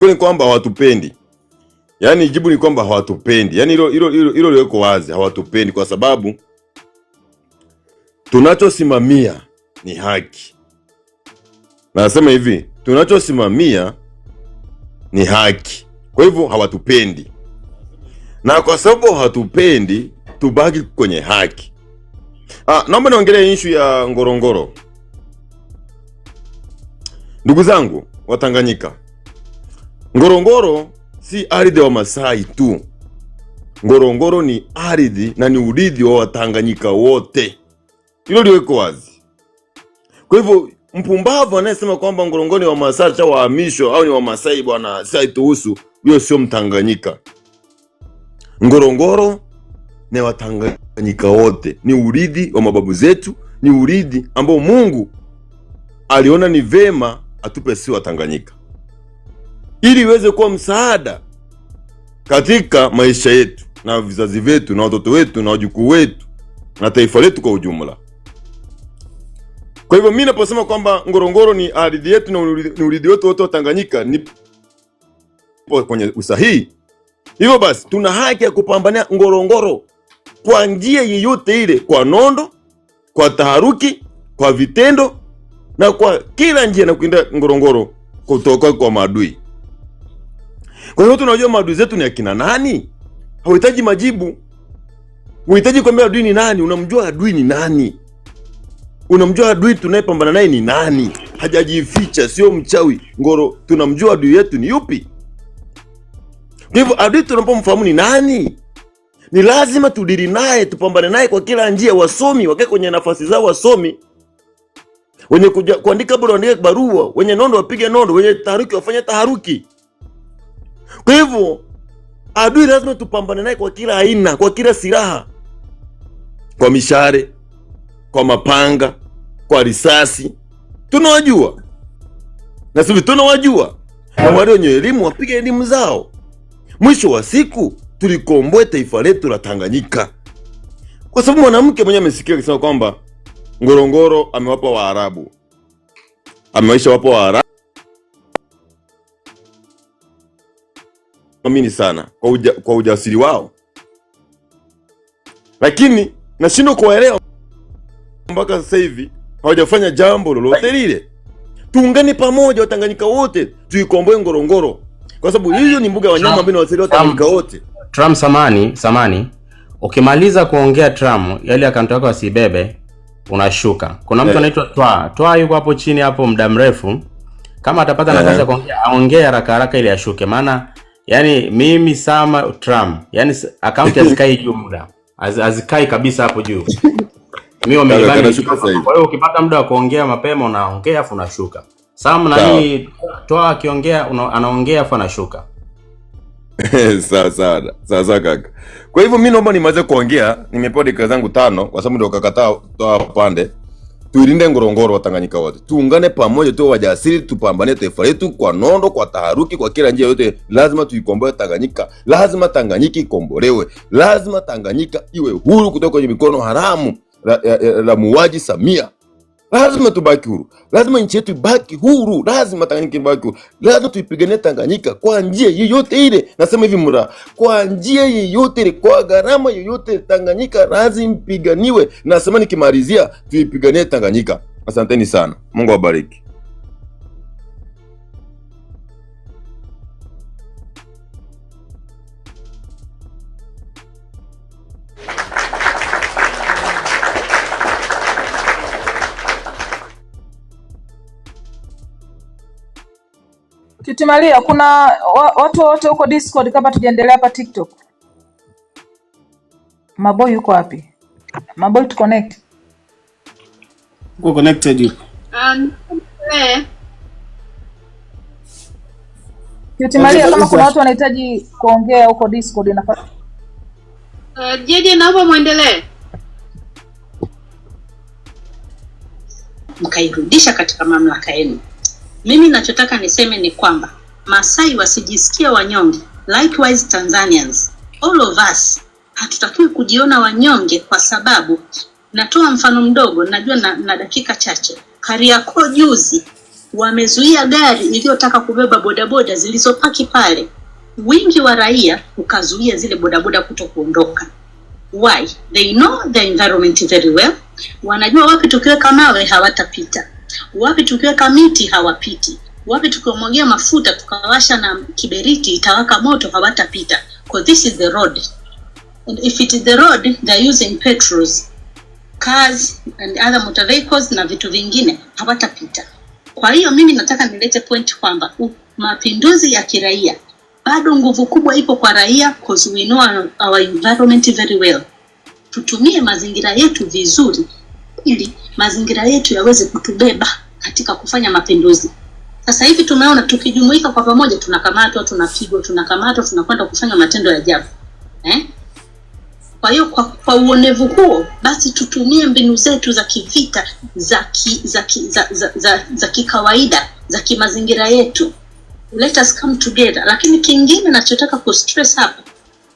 ni kwamba hawatupendi. Yaani jibu ni kwamba hawatupendi. Yaani hilo liko wazi, hawatupendi kwa sababu tunachosimamia ni haki. Nasema hivi, tunachosimamia ni haki. Kwa hivyo hawatupendi. Na kwa sababu hawatupendi, tubaki kwenye haki. Naomba niongelee issue ya Ngorongoro. Ndugu zangu wa Tanganyika, Ngorongoro si ardhi wa Masai tu. Ngorongoro ni ardhi na ni urithi wa Watanganyika wote. Hilo liko wazi. Kwa hivyo mpumbavu anayesema kwamba Ngorongoro ni wa Masai cha wahamisho au ni wa Masai bwana, si tuhusu, huyo sio Mtanganyika. Ngorongoro ni Watanganyika wote. Ni urithi wa mababu zetu, ni urithi ambao Mungu aliona ni vema atupe si Watanganyika, ili iweze kuwa msaada katika maisha yetu na vizazi vyetu na watoto wetu na wajukuu wetu na taifa letu kwa ujumla. Kwa hivyo mimi naposema kwamba Ngorongoro ni ardhi yetu na ni urithi wetu wote wa Tanganyika, ni kwenye usahihi. Hivyo basi tuna haki ya kupambania Ngorongoro kwa njia yoyote ile, kwa nondo, kwa taharuki, kwa vitendo na kwa kila njia, na kuinda Ngorongoro kutoka kwa maadui. Kwa hiyo tunajua maadui zetu ni akina nani? Hauhitaji majibu. Unahitaji kuambia adui ni nani. Unamjua adui ni nani. Unamjua adui tunayepambana naye ni nani. Hajajificha, sio mchawi. Tunamjua adui yetu ni yupi. Kwa hivyo adui tunapomfahamu ni nani, ni lazima tudiri naye, tupambane naye kwa kila njia. Wasomi wakae kwenye nafasi zao, wasomi wenye kuandika bora waandike barua, wenye nondo wapige nondo, wenye taharuki wafanye taharuki. Kwa hivyo adui lazima tupambane naye kwa kila aina, kwa kila silaha, kwa mishare, kwa mapanga, kwa risasi. Tunawajua na sisi tunawajua, na wale wenye elimu wapige elimu zao. Mwisho wa siku tulikomboe taifa letu la Tanganyika. Kwa sababu mwanamke mwenyewe amesikia akisema kwamba Ngorongoro amewapa Waarabu, amewaisha wapa Waarabu. Amini sana kwa ujasiri wao, lakini nashindwa kuwaelewa mpaka sasa hivi hawajafanya jambo lolote lile. Tuungane pamoja Watanganyika wote tuikomboe Ngorongoro, kwa sababu hiyo ni mbuga ya wanyama ambao wasaidia Watanganyika wote. Trump samani ukimaliza kuongea Trump yale akaunti yako asibebe, unashuka. Kuna mtu anaitwa Toa yuko hapo chini hapo muda mrefu. Kama atapata nafasi ya kuongea, aongee haraka ili ashuke. Maana yani mimi sama Trump, yani akaunti azikai juu muda. Azikai kabisa hapo juu. Mimi wamelibani. Kwa hiyo ukipata muda wa kuongea mapema unaongea afu unashuka. Sam nani Toa akiongea anaongea afu anashuka. Sawa kaka. Kwa hivyo mimi naomba nimalize kuongea, nimepewa dakika zangu 5 kwa sababu ndio kakataa Toa pande. Tuilinde Ngorongoro Watanganyika wote. Tuungane pamoja, tuwe wajasiri, tupambanie taifa letu kwa nondo, kwa taharuki, kwa kila njia yote. Lazima tuikomboe Tanganyika. Lazima Tanganyika ikombolewe. Lazima Tanganyika iwe huru kutoka kwenye mikono haramu la muuaji Samia. Lazima tubaki huru. Lazima nchi yetu ibaki huru. Lazima Tanganyika ibaki huru. Lazima tuipiganie Tanganyika kwa njia yoyote ile. Nasema hivi kwa njia yoyote ile, kwa gharama yoyote, Tanganyika lazima ipiganiwe. Nasema nikimalizia, tuipiganie Tanganyika. Asanteni sana. Mungu awabariki. Tutimalia, kuna watu wote huko Discord kama tujiendelea hapa TikTok. Maboy yuko wapi? Maboy to connect. Uko connected yuko. Tutimalia, kama kuna watu wanahitaji kuongea huko Discord inafaa. Jeje naomba muendelee. Mkairudisha katika mamlaka yenu. Mimi nachotaka niseme ni kwamba Masai wasijisikie wanyonge. Likewise Tanzanians, all of us hatutakiwi kujiona wanyonge, kwa sababu natoa mfano mdogo, najua na dakika chache. Kariakoo juzi wamezuia gari iliyotaka kubeba bodaboda zilizopaki pale. Wingi wa raia ukazuia zile bodaboda kutokuondoka. Why? They know the environment very well. Wanajua wapi tukiweka mawe hawatapita, wapi tukiweka miti hawapiti, wapi tukiomwagia mafuta tukawasha na kiberiti itawaka moto hawatapita, because this is the road. And if it is the road, they're using petrols, cars and other motor vehicles na vitu vingine hawatapita. Kwa hiyo mimi nataka nilete point kwamba mapinduzi ya kiraia bado nguvu kubwa ipo kwa raia, because we know our environment very well. Tutumie mazingira yetu vizuri ili mazingira yetu yaweze kutubeba katika kufanya mapinduzi. Sasa hivi tumeona tukijumuika kwa pamoja tunakamatwa, tunapigwa, tunakamatwa, tunakwenda kufanya matendo ya ajabu. Kwa hiyo kwa uonevu huo basi tutumie mbinu zetu za kivita za kikawaida za kimazingira yetu. Let us come together. Lakini kingine nachotaka ku stress hapa,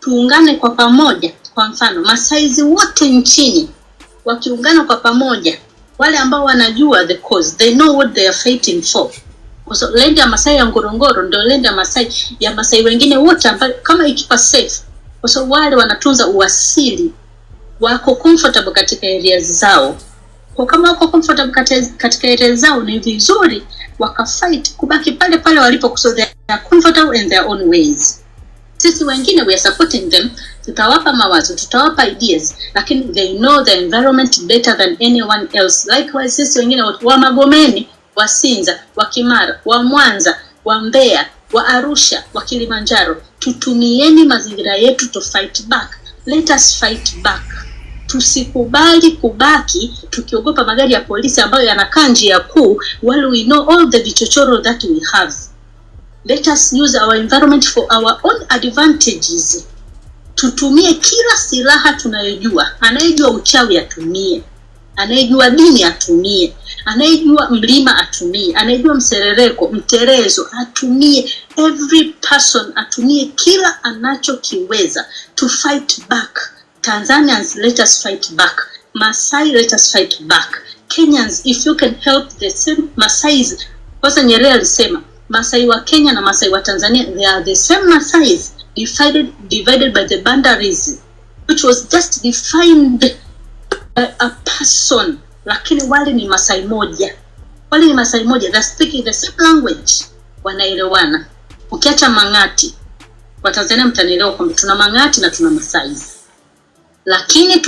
tuungane kwa pamoja. Kwa mfano Masaizi wote nchini wakiungana kwa pamoja, wale ambao wanajua the cause, they know what they are fighting for. Kwa so land ya Masai ya Ngorongoro ndio land ya Masai wengine wote ambao kama ikipa safe. Kwa so wale wanatunza uasili, wako comfortable katika areas zao. Kwa kama wako comfortable katika areas zao, ni vizuri wakafight kubaki pale pale walipo, so they are comfortable in their own ways. Sisi wengine we are supporting them, tutawapa mawazo, tutawapa ideas, lakini they know the environment better than anyone else. Likewise sisi wengine wa Magomeni, wa Sinza, wa Kimara, wa Mwanza, wa Mbeya, wa Arusha, wa Kilimanjaro, tutumieni mazingira yetu to fight back. Let us fight back. Tusikubali kubaki tukiogopa magari ya polisi ambayo yanakaa njia kuu, while we know all the vichochoro that we have. Let us use our environment for our own advantages. Tutumie kila silaha tunayojua. Anayejua uchawi atumie, anayejua dini atumie, anayejua mlima atumie, anayejua mserereko, mterezo atumie. Every person atumie kila anachokiweza to fight back. Tanzanians, let us fight back. Masai, let us fight back. Kenyans, if you can help the same Masais. Kwanza Nyerere alisema Masai wa Kenya na Masai wa Tanzania, they are the same Masais, divided by the boundaries, which was just defined by a person. Lakini wale ni Masai moja. Wale ni Masai moja, they're speaking the same language. Wanaelewana. Ukiacha Mangati, wa Tanzania mtanielewa kwamba tuna Mangati na tuna Masai. Lakini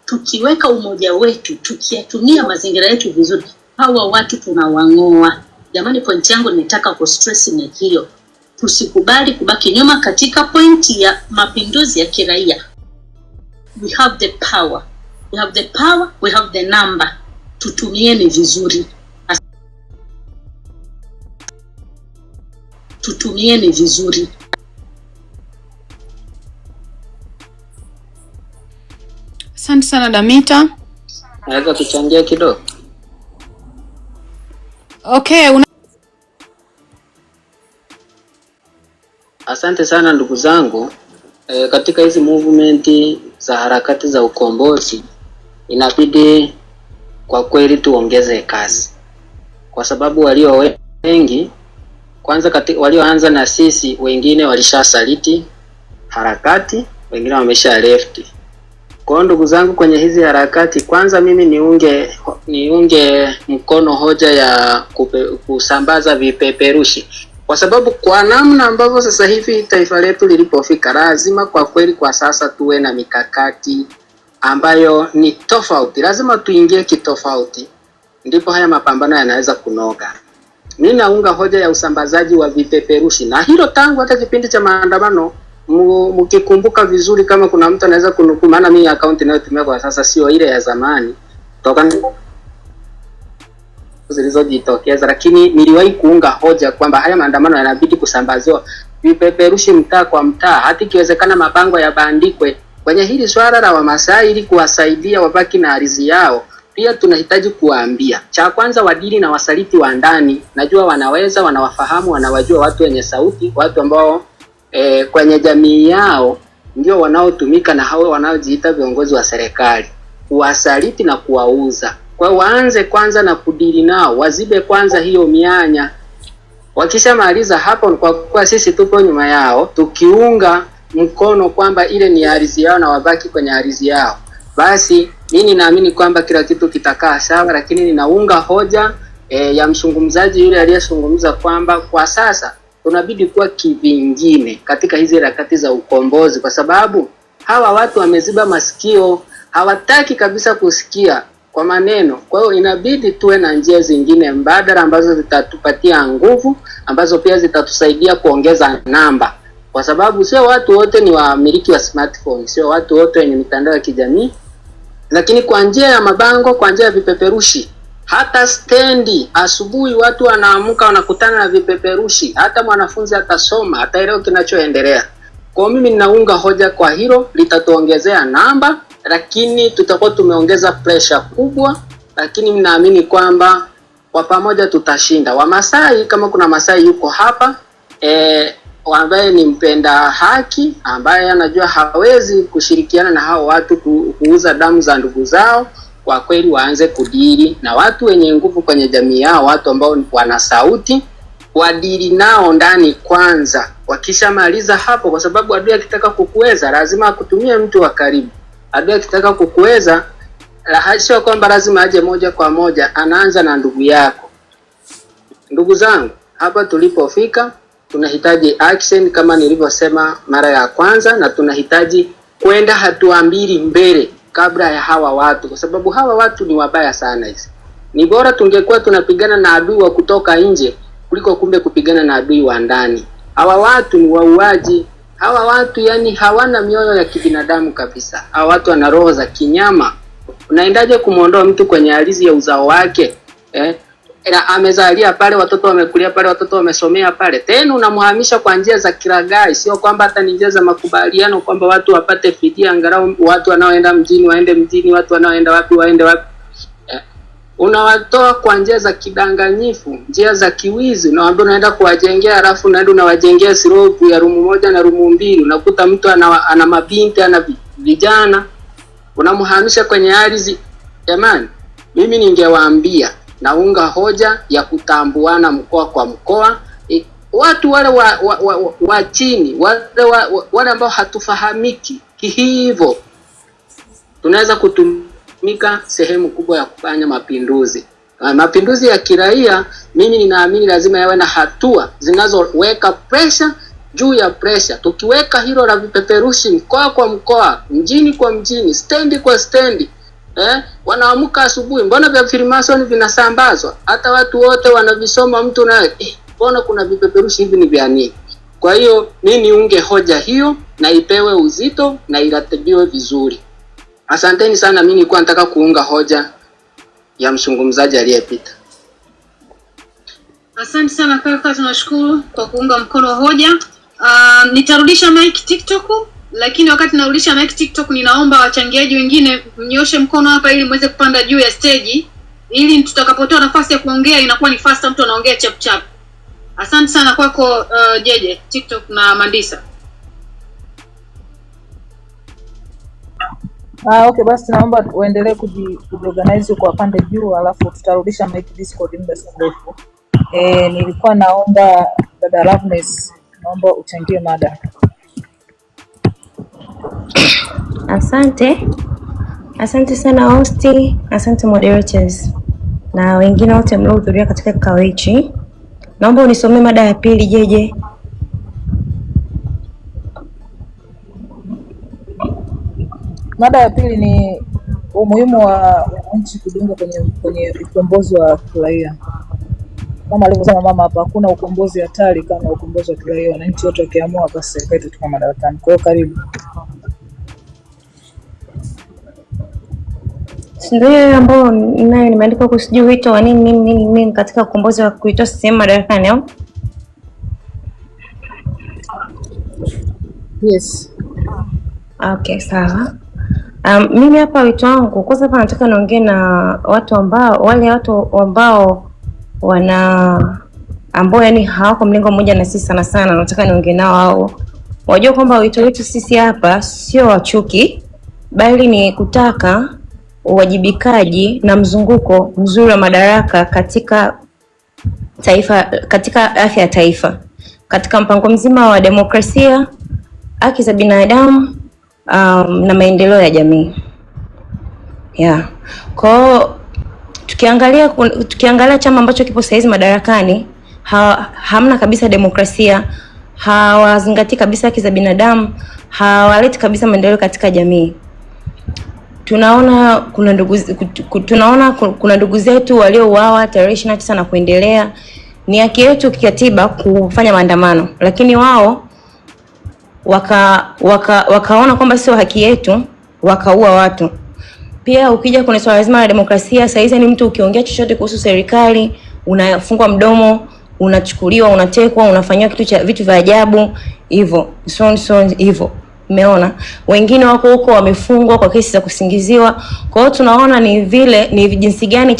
tukiweka umoja wetu, tukiyatumia mazingira yetu vizuri, hawa watu tunawangoa. Jamani, point yangu ninataka ku stress ni hiyo. Tusikubali kubaki nyuma katika pointi ya mapinduzi ya kiraia. We have the power. We have the power, we have the number. Tutumieni vizuri. Tutumieni vizuri. Asante sana Damita. Naweza kuchangia kidogo? Okay, Asante sana ndugu zangu. Katika hizi movement za harakati za ukombozi inabidi kwa kweli tuongeze kasi. Kwa sababu walio wengi kwanza walioanza na sisi, wengine walishasaliti harakati, wengine wamesha left. Kwa ndugu zangu kwenye hizi harakati, kwanza mimi niunge mkono hoja ya kusambaza vipeperushi. Kwa sababu kwa namna ambavyo sasa hivi taifa letu lilipofika, lazima kwa kweli kwa sasa tuwe na mikakati ambayo ni tofauti. Lazima tuingie kitofauti, ndipo haya mapambano yanaweza kunoga. Mimi naunga hoja ya usambazaji wa vipeperushi, na hilo tangu hata kipindi cha maandamano. Mkikumbuka vizuri, kama kuna mtu anaweza kunukuu, maana mimi account ninayotumia kwa sasa sio ile ya zamani toka zilizojitokeza, lakini niliwahi kuunga hoja kwamba haya maandamano yanabidi kusambaziwa vipeperushi mtaa kwa mtaa, hata ikiwezekana mabango ya bandikwe kwenye hili swala la Wamasai ili kuwasaidia wabaki na ardhi yao. Pia tunahitaji kuwaambia, cha kwanza, wadili na wasaliti wa ndani. Najua wanawafahamu, wanawajua watu wenye sauti, watu ambao kwenye jamii yao ndio wanaotumika na hao wanaojiita viongozi wa serikali, kuwasaliti na kuwauza. Kwa waanze kwanza na kudili nao, wazibe kwanza hiyo mianya. Wakishamaliza hapo, kwa kuwa sisi tupo nyuma yao tukiunga mkono kwamba ile ni ardhi yao na wabaki kwenye ardhi yao, basi mimi naamini kwamba kila kitu kitakaa sawa. Lakini ninaunga hoja ya mzungumzaji yule aliyezungumza kwamba kwa sasa tunabidi kuwa kivingine katika hizi harakati za ukombozi, kwa sababu hawa watu wameziba masikio, hawataki kabisa kusikia kwa maneno. Kwa hiyo inabidi tuwe na njia zingine mbadala ambazo zitatupatia nguvu, ambazo pia zitatusaidia kuongeza namba, kwa sababu sio watu wote ni wamiliki wa smartphone, sio watu wote wenye mitandao ya kijamii. Lakini kwa njia ya mabango, kwa njia ya vipeperushi, hata stendi asubuhi watu wanaamka wanakutana na vipeperushi, hata mwanafunzi atasoma, ataelewa kinachoendelea. Kwa mimi ninaunga hoja kwa hilo, litatuongezea namba, lakini tutakuwa tumeongeza pressure kubwa, lakini ninaamini kwamba kwa pamoja tutashinda. Wamasai, kama kuna Masai yuko hapa ambaye ni mpenda haki, ambaye anajua hawezi kushirikiana na hao watu kuuza damu za ndugu zao, kwa kweli waanze kudili na watu wenye nguvu kwenye jamii yao, watu ambao wana sauti, wadili nao ndani kwanza. Wakishamaliza hapo, kwa sababu adui akitaka kukuweza lazima akutumie mtu wa karibu. Adui akitaka kukuweza sio kwamba lazima aje moja kwa moja, anaanza na ndugu yako. Ndugu zangu, hapa tulipofika tunahitaji action kama nilivyosema mara ya kwanza, na tunahitaji kwenda hatua mbili mbele kabla ya hawa watu, kwa sababu hawa watu ni wabaya sana hizi. Ni bora tungekuwa tunapigana na adui wa kutoka nje kuliko kumbe kupigana na adui wa ndani. Hawa watu ni wauaji. Hawa watu yani hawana mioyo ya kibinadamu kabisa. Hawa watu wana roho za kinyama. Unaendaje kumuondoa mtu kwenye ardhi ya uzao wake? Amezalia pale, watoto wamekulia pale, watoto wamesomea pale. Tena unamhamisha kwa njia za kiragai, sio kwamba hata njia za makubaliano kwamba watu wapate fidia, angalau watu wanaoenda mjini waende mjini, watu wanaoenda wapi waende wapi. Unawatoa kwa njia za kidanganyifu, njia za kiwizi, na ambao unaenda kuwajengea, alafu unaenda unawajengea siropu ya rumu moja na rumu mbili. Unakuta mtu ana mabinti, ana vijana, unamhamisha kwenye ardhi. Jamani, mimi ningewaambia, naunga hoja ya kutambuana mkoa kwa mkoa. Watu wale wa chini, wale ambao hatufahamiki hivyo, tunaweza kutumika sehemu kubwa ya kufanya mapinduzi. Mapinduzi ya kiraia, mimi ninaamini lazima yawe na hatua zinazoweka pressure juu ya pressure. Tukiweka hilo la vipeperushi mkoa kwa mkoa, mjini kwa mjini, stendi kwa stendi, wanaamka asubuhi, mbona vya Freemason vinasambazwa? Hata watu wote wanavisoma, mtu na mbona kuna vipeperushi hivi ni vya nini? Kwa hiyo mimi niunge hoja hiyo na ipewe uzito na iratibiwe vizuri. Asanteni sana, mimi nilikuwa nataka kuunga hoja ya mzungumzaji aliyepita. Asante sana kaka, tunashukuru kwa kuunga mkono hoja. Nitarudisha mic TikTok, lakini wakati narudisha mic TikTok ninaomba wachangiaji wengine mnyoshe mkono hapa ili muweze kupanda juu ya stage, ili tutakapotoa nafasi ya kuongea inakuwa ni faster, mtu anaongea chap chap. Asante sana kwako Jeje TikTok na Mandisa. Okay, basi naomba uendelee kujiorganize kwa pande juu, alafu tutarudisha mic Discord muda si mrefu. Nilikuwa naomba dada Loveness, naomba uchangie mada. Asante sana hosti, asante moderators na wengine wote mliohudhuria katika kikao hichi. Naomba unisomee mada ya pili Jeje. Mada ya pili ni umuhimu wa nchi kujiunga kwenye ukombozi wa kiraia. Kama alivyosema mama hapa, hakuna ukombozi hatari kama ukombozi wa kiraia. Wananchi wote wakiamua, basi serikali itatoka madarakani. Kwa hiyo karibu. Ndio ambao nayo nimeandika kusijui wito wa nini katika ukombozi wa kuitoa CCM madarakani au? Yes. Okay, sawa. Mimi hapa wito wangu kwanza hapa nataka niongee na watu ambao ambao yani hawako mlengo mmoja na sisi sana, nataka niongee nao hao. Wajua kwamba wito wetu sisi hapa sio wa chuki, bali ni kutaka uwajibikaji na mzunguko mzuri wa madaraka katika taifa, katika afya ya taifa, katika mpango mzima wa demokrasia, haki za binadamu na maendeleo ya jamii. Yeah. Kwa tukiangalia chama ambacho kipo saizi madarakani, hamna kabisa demokrasia, hawazingatii kabisa haki za binadamu, hawaleti kabisa maendeleo katika jamii. Tunaona kuna ndugu zetu waliouawa tarehe 29 na kuendelea. Ni haki yetu kikatiba kufanya maandamano, lakini wao wakaona kwamba sio haki yetu, wakaua watu. Pia ukija kwenye swala zima la demokrasia, saizi ni mtu ukiongea chochote kuhusu serikali unafungwa mdomo, unachukuliwa, unatekwa, unafanywa vitu vya ajabu hivyo, so hivyo. Umeona wengine wako huko wamefungwa kwa kesi za kusingiziwa. Kwa hiyo tunaona ni jinsi gani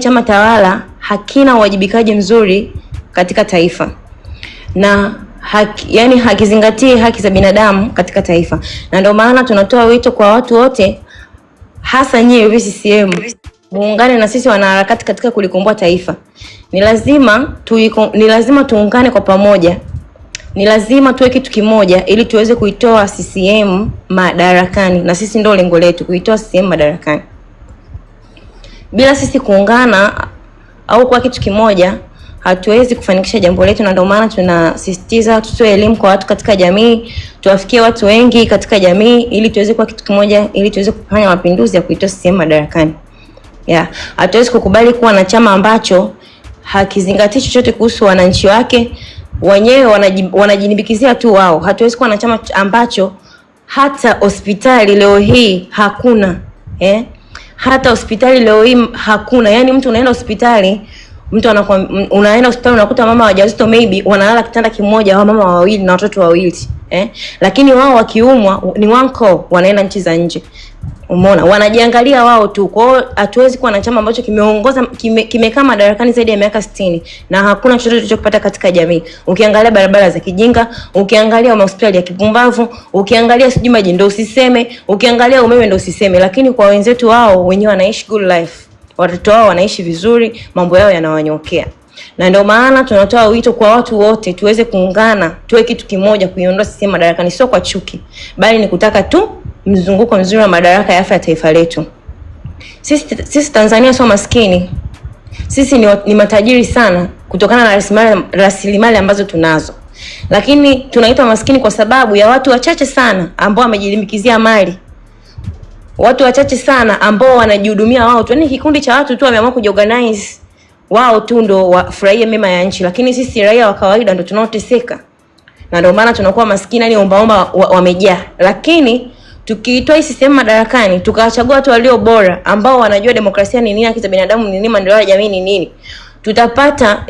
chama tawala hakina uwajibikaji mzuri katika taifa, na hakizingatii haki za binadamu katika taifa. Na ndio maana tunatoa wito kwa watu wote, hasa nyie VCCM, muungane na sisi wanaharakati katika kulikomboa taifa. Ni lazima tuungane kwa pamoja. Ni lazima tuwe kitu kimoja ili tuweze kuitoa CCM madarakani, na sisi ndio lengo letu, kuitoa CCM madarakani. Bila sisi kuungana au kuwa kitu kimoja, hatuwezi kufanikisha jambo letu. Na ndio maana tunasisitiza tutoe elimu kwa watu katika jamii, tuwafikie watu wengi katika jamii ili tuweze kuwa kitu kimoja, ili tuweze kufanya mapinduzi ya kuitoa CCM madarakani. Hatuwezi kukubali kuwa na chama ambacho hakizingatii chochote kuhusu wananchi wake, wenyewe wanajinibikizia tu wao. Hatuwezi kuwa na chama ambacho hata hospitali leo hii hakuna, hata hospitali leo hii hakuna. Yani mtu unaenda hospitali, unaenda hospitali unakuta mama wajawazito maybe wanalala kitanda kimoja, au mama wawili na watoto wawili, lakini wao wakiumwa ni wanko wanaenda nchi za nje. Umeona, wanajiangalia wao tu. Kwa hiyo hatuwezi kuwa na chama ambacho kimekaa madarakani zaidi ya miaka 60 na hakuna chochote tulichopata katika jamii. Ukiangalia barabara za kijinga, ukiangalia hospitali ya kipumbavu, ukiangalia sijui maji ndio usiseme, ukiangalia umeme ndio usiseme, lakini kwa wenzetu wao wenyewe wanaishi good life. Watoto wao wanaishi vizuri, mambo yao yanawanyokea. Na ndio maana tunatoa wito kwa watu wote tuweze kuungana, tuwe kitu kimoja kuiondoa CCM madarakani, sio kwa chuki, bali ni kutaka tu mzunguko mzuri wa madaraka ya afya ya taifa letu. Sisi Tanzania sio maskini. Sisi ni matajiri sana kutokana na rasilimali ambazo tunazo. Lakini tunaitwa maskini kwa sababu ya watu wachache sana ambao wamejilimbikizia mali. Watu wachache sana ambao wanajihudumia wao tu. Yaani kikundi cha watu tu wameamua kujiorganize wao tu ndo wafurahie mema ya nchi, lakini sisi raia wa kawaida ndo tunaoteseka. Na ndio maana tunakuwa maskini, ni ombaomba wamejaa. Lakini tukiitoa hii CCM madarakani, tukawachagua watu walio bora ambao wanajua demokrasia ni nini, haki za binadamu ni nini, maendeleo ya jamii ni nini, tutapata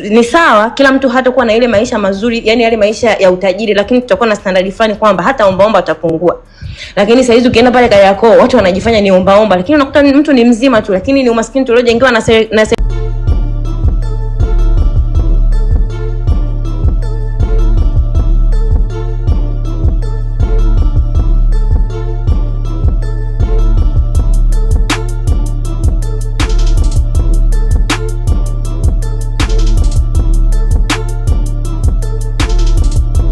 ni sawa, kila mtu hatakuwa na ile maisha mazuri, yani yale maisha ya utajiri, lakini tutakuwa na standard fulani kwamba hata ombaomba watapungua. Lakini sasa hizi ukienda pale Kariakoo watu wanajifanya ni ombaomba, lakini unakuta mtu ni mzima tu, lakini ni umaskini tuliojengewa na